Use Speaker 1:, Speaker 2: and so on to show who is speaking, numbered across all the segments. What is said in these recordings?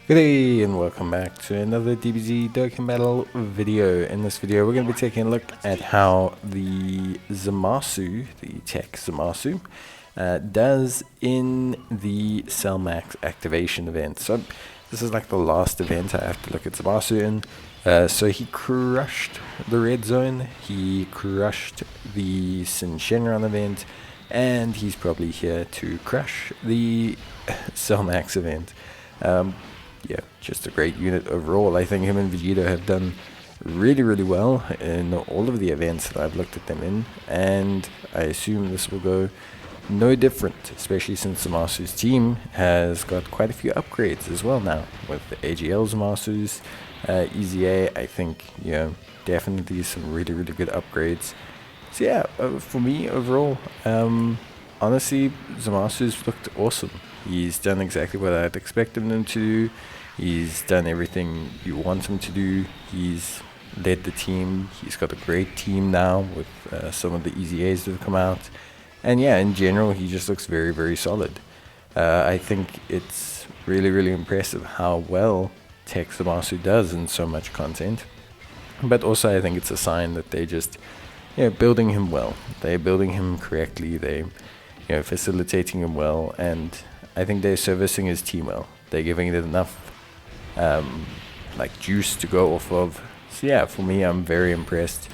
Speaker 1: Good day and welcome back to another Dbz Dokkan battle video. In this video we're going to be taking a look at how the Zamasu, the TEQ Zamasu, does in the Cell Max activation event. So this is like the last event I have to look at Zamasu in. So he crushed the red zone, he crushed the Sin Shenron event, and he's probably here to crush the Cell Max event. Yeah, just a great unit overall. I think him and Vegeta have done really well in all of the events that I've looked at them in, and I assume this will go no different, especially since Zamasu's team has got quite a few upgrades as well now with the AGL Zamasu's EZA. I think, you know, definitely some really good upgrades. So yeah, for me overall, honestly, Zamasu's looked awesome. He's done exactly what I'd expected him to do. He's done everything you want him to do. He's led the team. He's got a great team now with some of the EZAs that have come out. And yeah, in general, he just looks very solid. I think it's really impressive how well TEQ Zamasu does in so much content. But also I think it's a sign that they just, you know, building him well. They're building him correctly. They, you know, facilitating him well, and I think they're servicing his team well. They're giving it enough like juice to go off of. So yeah, for me, I'm very impressed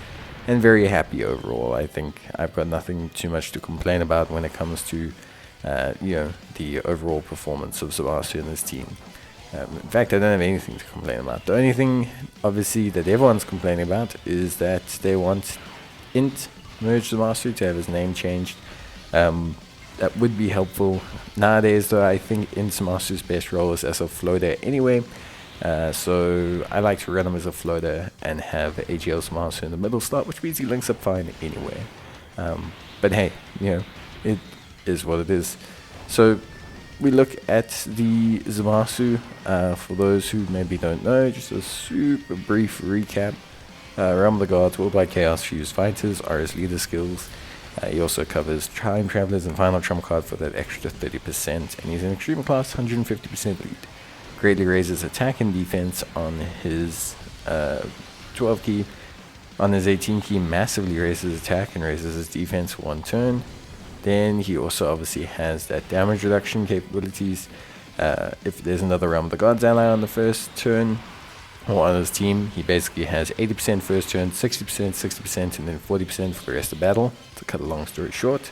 Speaker 1: and very happy overall. I think I've got nothing too much to complain about when it comes to you know, the overall performance of Zamasu and his team. In fact, I don't have anything to complain about. The only thing, obviously, that everyone's complaining about is that they want Int Merge Zamasu to have his name changed. That would be helpful. Nowadays, though, I think Int Zamasu's best role is as a floater anyway. So I like to run him as a floater and have AGL Zamasu in the middle slot, which means he links up fine anyway. But hey, you know, it is what it is. So we look at the Zamasu. For those who maybe don't know, just a super brief recap. Realm of the Gods, Worldwide Chaos, Fused Fighters are his leader skills. He also covers Time Travelers and Final Trump Card for that extra 30%, and he's an Extreme Class 150% lead. Greatly raises attack and defense on his 12 key. On his 18 key, massively raises attack and raises his defense for 1 turn. Then he also obviously has that damage reduction capabilities. If there's another Realm of the Gods ally on the first turn, or on his team, he basically has 80% first turn, 60%, 60%, and then 40% for the rest of battle, to cut a long story short.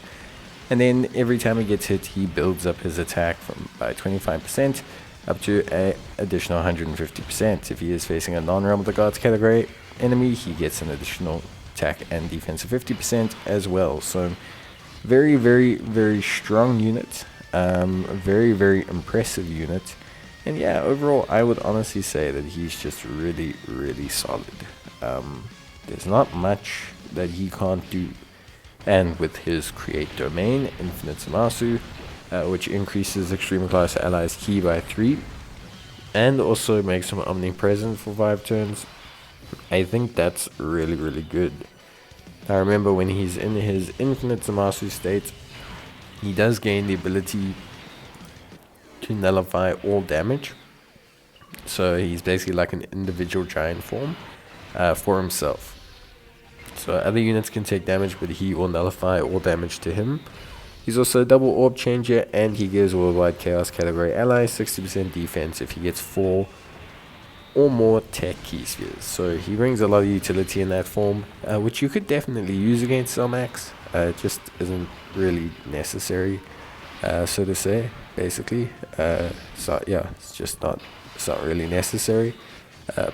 Speaker 1: And then every time he gets hit, he builds up his attack by 25% up to an additional 150%. If he is facing a non-Realm of the Gods category enemy, he gets an additional attack and defense of 50% as well. So very strong unit, very impressive unit. And yeah, overall, I would honestly say that he's just really solid. There's not much that he can't do. And with his Create Domain, Infinite Zamasu, which increases Extreme Class Allies Key by 3, and also makes him omnipresent for 5 turns, I think that's really good. I remember when he's in his Infinite Zamasu state, he does gain the ability to nullify all damage. So he's basically like an individual giant form for himself. So other units can take damage, but he will nullify all damage to him. He's also a double orb changer, and he gives Worldwide Chaos category allies 60% defense if he gets 4 or more tech key spheres. So he brings a lot of utility in that form, which you could definitely use against Cell Max. It just isn't really necessary, so to say, basically. So yeah, it's not really necessary,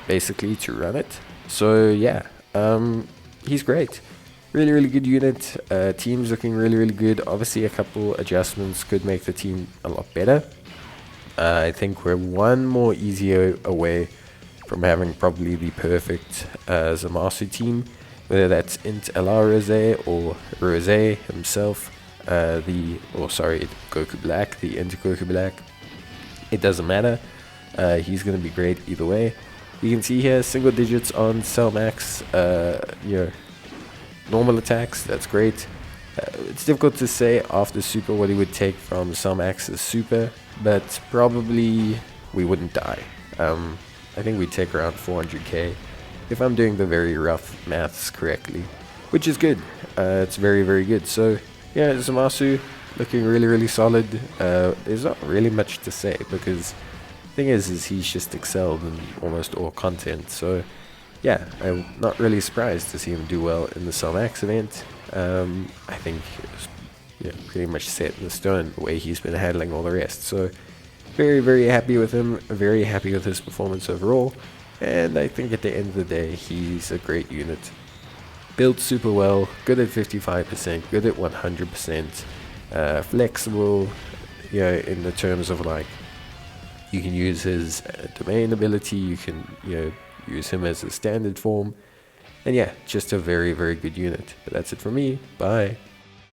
Speaker 1: basically, to run it. So yeah, he's great. Really good unit. Team's looking really good. Obviously, a couple adjustments could make the team a lot better. I think we're one more easier away from having probably the perfect Zamasu team, whether that's Int LR or Rose himself, Goku Black, the Int Goku Black. It doesn't matter. He's going to be great either way. You can see here single digits on Cell Max, you know, normal attacks. That's great. It's difficult to say after Super what he would take from Cell Max's Super, but probably we wouldn't die. I think we take around 400k if I'm doing the very rough maths correctly, which is good. It's very, very good. So yeah, Zamasu looking really, really solid. There's not really much to say because the thing is he's just excelled in almost all content. So yeah, I'm not really surprised to see him do well in the Selmax event. I think it's pretty much set in stone the way he's been handling all the rest. So very, very happy with him, very happy with his performance overall, and I think at the end of the day, he's a great unit. Built super well, good at 55%, good at 100%, flexible, in the terms of like, you can use his domain ability, you can, use him as a standard form, and yeah, just a very, very good unit. But that's it for me, bye.